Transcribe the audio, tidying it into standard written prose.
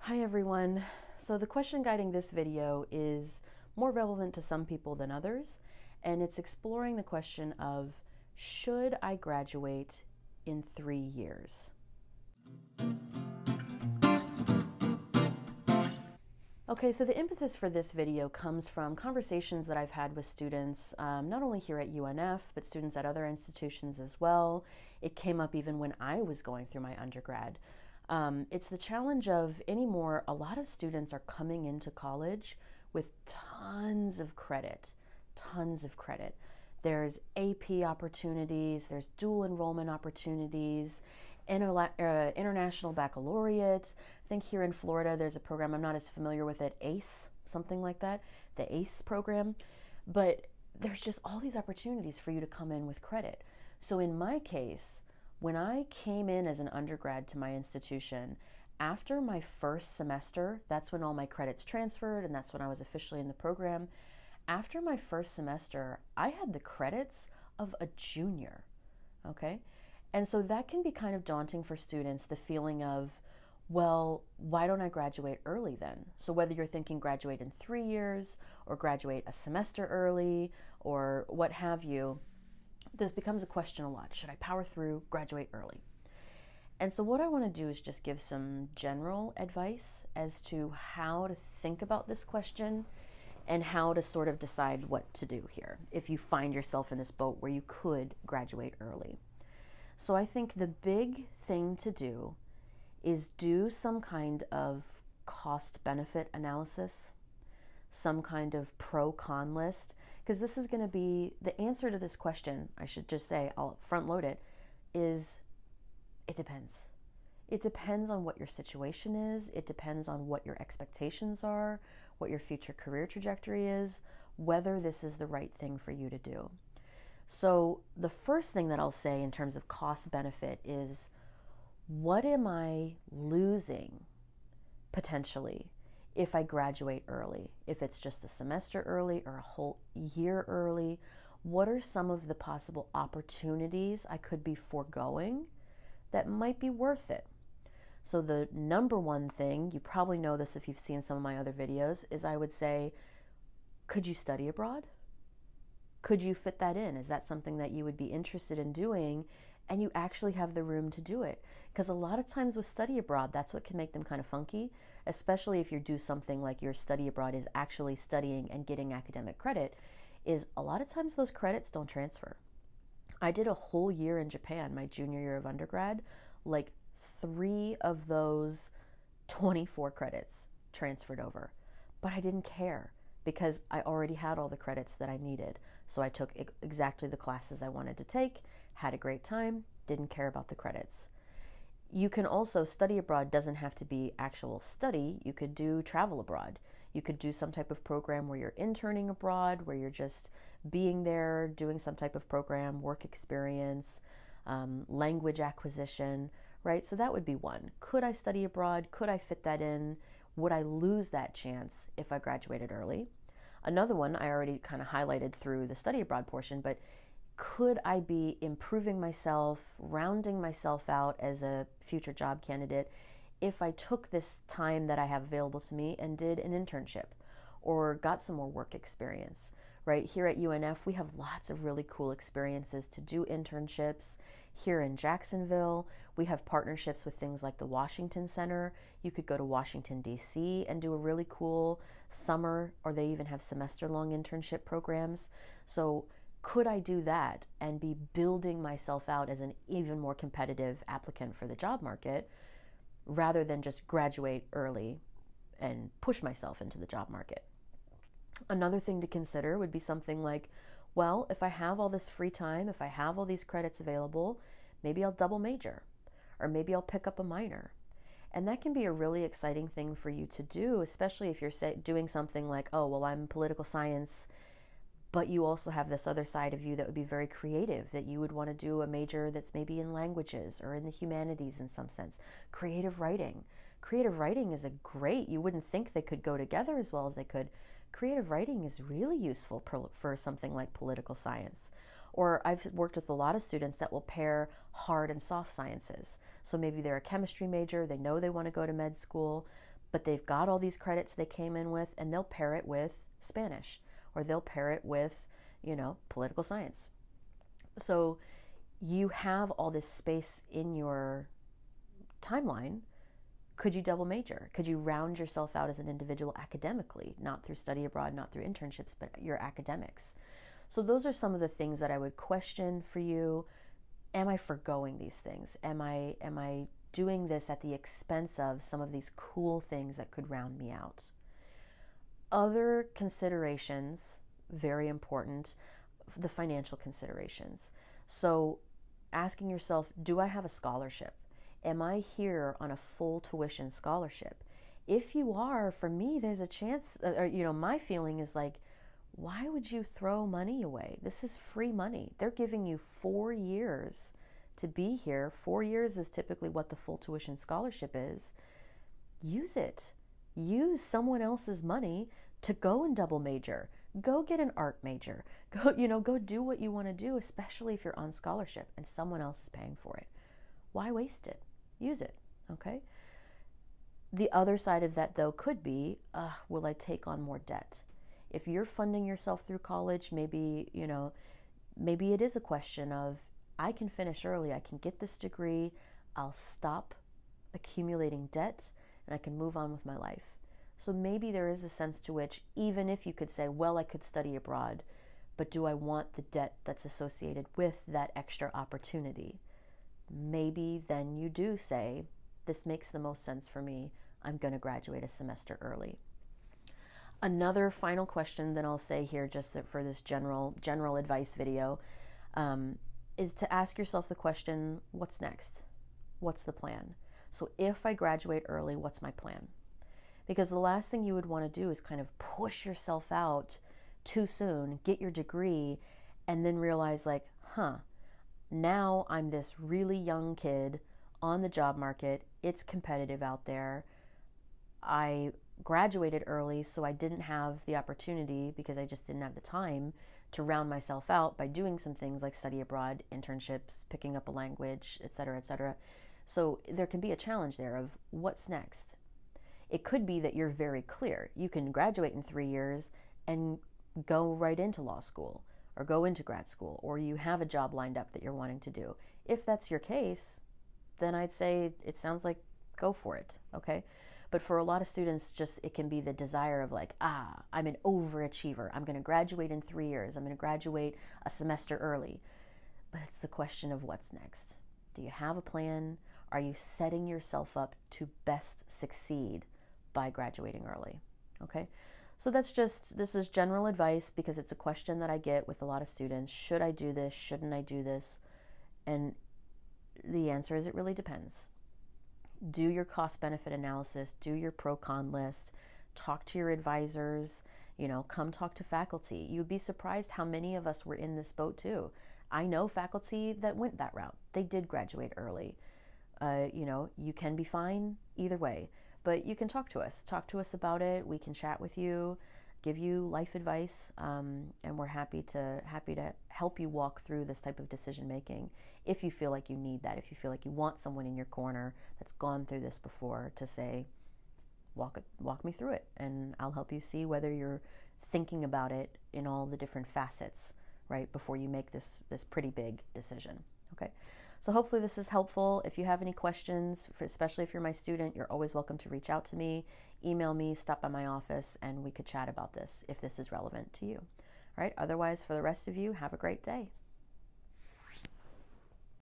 Hi everyone. So the question guiding this video is more relevant to some people than others, and it's exploring the question of, should I graduate in 3 years? Okay, so the impetus for this video comes from conversations that I've had with students, not only here at UNF, but students at other institutions as well. It came up even when I was going through my undergrad. It's the challenge of anymore, a lot of students are coming into college with tons of credit, tons of credit. There's AP opportunities, there's dual enrollment opportunities, international baccalaureate. I think here in Florida there's a program, I'm not as familiar with it, ACE, something like that, the ACE program. But there's just all these opportunities for you to come in with credit. So in my case, when I came in as an undergrad to my institution, after my first semester, that's when all my credits transferred and that's when I was officially in the program. After my first semester, I had the credits of a junior, okay? And so that can be kind of daunting for students, the feeling of, well, why don't I graduate early then? So whether you're thinking graduate in 3 years or graduate a semester early or what have you, this becomes a question a lot. Should I power through, graduate early? And so what I want to do is just give some general advice as to how to think about this question and how to sort of decide what to do here if you find yourself in this boat where you could graduate early. So I think the big thing to do is do some kind of cost-benefit analysis, some kind of pro-con list, because this is going to be the answer to this question. I should just say, I'll front load it, is it depends. It depends on what your situation is. It depends on what your expectations are, what your future career trajectory is, whether this is the right thing for you to do. So the first thing that I'll say in terms of cost benefit is, what am I losing potentially if I graduate early? If it's just a semester early or a whole year early, what are some of the possible opportunities I could be foregoing that might be worth it? So the number one thing, you probably know this if you've seen some of my other videos, is I would say, could you study abroad? Could you fit that in? Is that something that you would be interested in doing and you actually have the room to do it? Because a lot of times with study abroad, that's what can make them kind of funky, especially if you do something like your study abroad is actually studying and getting academic credit, is a lot of times those credits don't transfer. I did a whole year in Japan, my junior year of undergrad, like 3 of those 24 credits transferred over, but I didn't care because I already had all the credits that I needed. So I took exactly the classes I wanted to take, had a great time, didn't care about the credits. You can also study abroad, doesn't have to be actual study. You could do travel abroad. You could do some type of program where you're interning abroad, where you're just being there, doing some type of program, work experience, language acquisition, right? So that would be one. Could I study abroad? Could I fit that in? Would I lose that chance if I graduated early? Another one I already kind of highlighted through the study abroad portion, but could I be improving myself, rounding myself out as a future job candidate if I took this time that I have available to me and did an internship or got some more work experience? Right here at UNF, we have lots of really cool experiences to do internships. Here in Jacksonville, we have partnerships with things like the Washington Center. You could go to Washington, D.C. and do a really cool summer, or they even have semester-long internship programs. So could I do that and be building myself out as an even more competitive applicant for the job market rather than just graduate early and push myself into the job market? Another thing to consider would be something like, well, if I have all this free time, if I have all these credits available, maybe I'll double major, or maybe I'll pick up a minor. And that can be a really exciting thing for you to do, especially if you're doing something like, oh, well, I'm political science, but you also have this other side of you that would be very creative, that you would want to do a major that's maybe in languages or in the humanities in some sense. Creative writing. Creative writing is a great, you wouldn't think they could go together as well as they could. Creative writing is really useful for something like political science. Or I've worked with a lot of students that will pair hard and soft sciences. So maybe they're a chemistry major, they know they want to go to med school, but they've got all these credits they came in with, and they'll pair it with Spanish, or they'll pair it with, political science. So you have all this space in your timeline. Could you double major? Could you round yourself out as an individual academically, not through study abroad, not through internships, but your academics? So those are some of the things that I would question for you. Am I forgoing these things? Am I doing this at the expense of some of these cool things that could round me out? Other considerations, very important, the financial considerations. So asking yourself, do I have a scholarship? Am I here on a full tuition scholarship? If you are, for me, there's a chance, my feeling is like, why would you throw money away? This is free money. They're giving you 4 years to be here. 4 years is typically what the full tuition scholarship is. Use it. Use someone else's money to go and double major. Go get an art major. Go do what you want to do, especially if you're on scholarship and someone else is paying for it. Why waste it? Use it, okay? The other side of that, though, could be, will I take on more debt? If you're funding yourself through college, maybe it is a question of, I can finish early, I can get this degree, I'll stop accumulating debt, and I can move on with my life. So maybe there is a sense to which, even if you could say, well, I could study abroad, but do I want the debt that's associated with that extra opportunity? Maybe then you do say, this makes the most sense for me, I'm going to graduate a semester early. Another final question that I'll say here, just for this general advice video, is to ask yourself the question, what's next? What's the plan? So if I graduate early, what's my plan? Because the last thing you would want to do is kind of push yourself out too soon, get your degree, and then realize now I'm this really young kid on the job market. It's competitive out there. I graduated early, so I didn't have the opportunity, because I just didn't have the time, to round myself out by doing some things like study abroad, internships, picking up a language, etc., etc. So there can be a challenge there of what's next. It could be that you're very clear. You can graduate in 3 years and go right into law school or go into grad school, or you have a job lined up that you're wanting to do. If that's your case, then I'd say it sounds like go for it, okay? But for a lot of students, it can be the desire of I'm an overachiever. I'm going to graduate in 3 years. I'm going to graduate a semester early. But it's the question of what's next. Do you have a plan? Are you setting yourself up to best succeed by graduating early? Okay? So this is general advice, because it's a question that I get with a lot of students. Should I do this? Shouldn't I do this? And the answer is it really depends. Do your cost-benefit analysis, do your pro-con list, talk to your advisors, come talk to faculty. You'd be surprised how many of us were in this boat too. I know faculty that went that route. They did graduate early. You can be fine either way, but you can talk to us. Talk to us about it. We can chat with you, give you life advice, and we're happy to help you walk through this type of decision making if you feel like you need that, if you feel like you want someone in your corner that's gone through this before to say, walk me through it, and I'll help you see whether you're thinking about it in all the different facets, right, before you make this pretty big decision, okay? So hopefully this is helpful. If you have any questions, especially if you're my student, you're always welcome to reach out to me, email me, stop by my office, and we could chat about this if this is relevant to you. All right, otherwise, for the rest of you, have a great day.